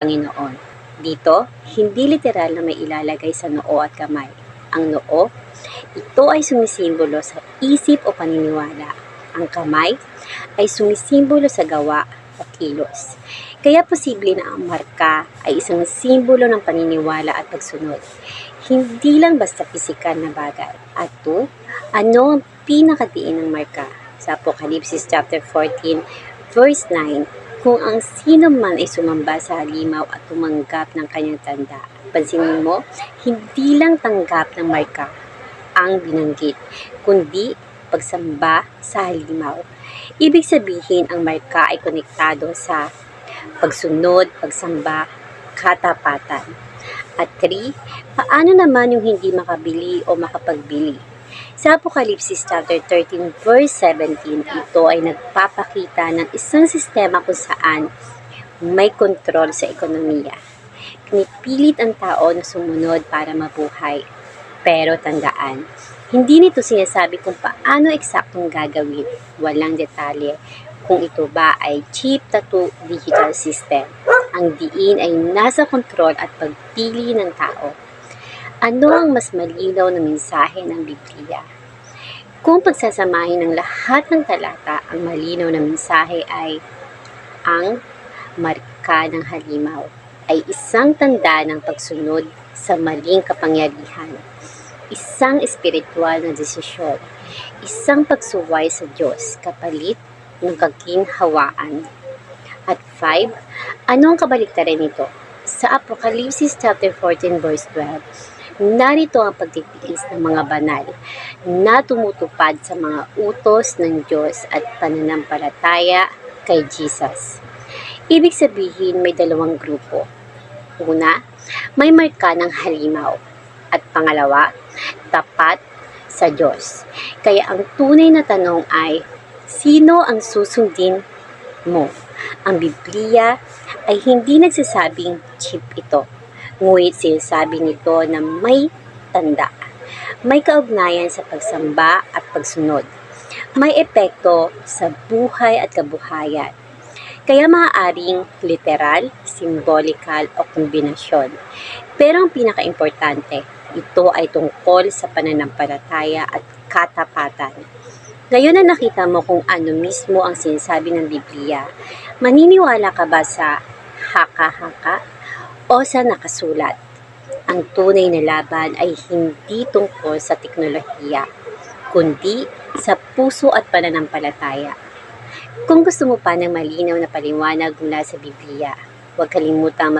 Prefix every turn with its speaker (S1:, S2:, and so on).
S1: Panginoon. Dito, hindi literal na may ilalagay sa noo at kamay. Ang noo, ito ay sumisimbolo sa isip o paniniwala. Ang kamay ay sumisimbolo sa gawa o kilos. Kaya posible na ang marka ay isang simbolo ng paniniwala at pagsunod. Hindi lang basta pisikal na bagay. At 2, ano ang pinakadiin ng marka? Sa Apokalipsis chapter 14, verse 9, kung ang sino man ay sumamba sa halimaw at tumanggap ng kanyang tanda. Pansinin mo, hindi lang tanggap ng marka ang binanggit, kundi pagsamba sa halimaw. Ibig sabihin, ang marka ay konektado sa pagsunod, pagsamba, katapatan. At 3, paano naman yung hindi makabili o makapagbili? Sa Apokalipsis chapter 13 verse 17, ito ay nagpapakita ng isang sistema kung saan may kontrol sa ekonomiya. Pinipilit ang tao na sumunod para mabuhay. Pero tandaan, hindi nito sinasabi kung paano eksaktong gagawin. Walang detalye kung ito ba ay chip tattoo digital system. Ang diin ay nasa kontrol at pagpili ng tao. Ano ang mas malinaw na mensahe ng Biblia? Kung pagsasamahin ng lahat ng talata, ang malinaw na mensahe ay ang marka ng halimaw ay isang tanda ng pagsunod sa maling kapangyarihan, isang espiritual na desisyon, isang pagsuway sa Diyos kapalit ng kaginhawaan. At 5, ano ang kabaliktaran nito? Sa Apokalipsis chapter 14 verse 12, narito ang pagtitiis ng mga banal na tumutupad sa mga utos ng Diyos at pananampalataya kay Jesus. Ibig sabihin, may dalawang grupo. Una, may marka ng halimaw. At pangalawa, tapat sa Diyos. Kaya ang tunay na tanong ay, sino ang susundin mo? Ang Biblia ay hindi nagsasabing chip ito. Ngunit sinasabi nito na may tanda, may kaugnayan sa pagsamba at pagsunod, may epekto sa buhay at kabuhayan. Kaya maaaring literal, symbolikal o kombinasyon. Pero ang pinaka-importante, ito ay tungkol sa pananampalataya at katapatan. Ngayon na nakita mo kung ano mismo ang sinasabi ng Biblia, maniniwala ka ba sa haka-haka o sa nakasulat? Ang tunay na laban ay hindi tungkol sa teknolohiya, kundi sa puso at pananampalataya. Kung gusto mo pa ng malinaw na paliwanag mula sa Biblia, huwag kalimutang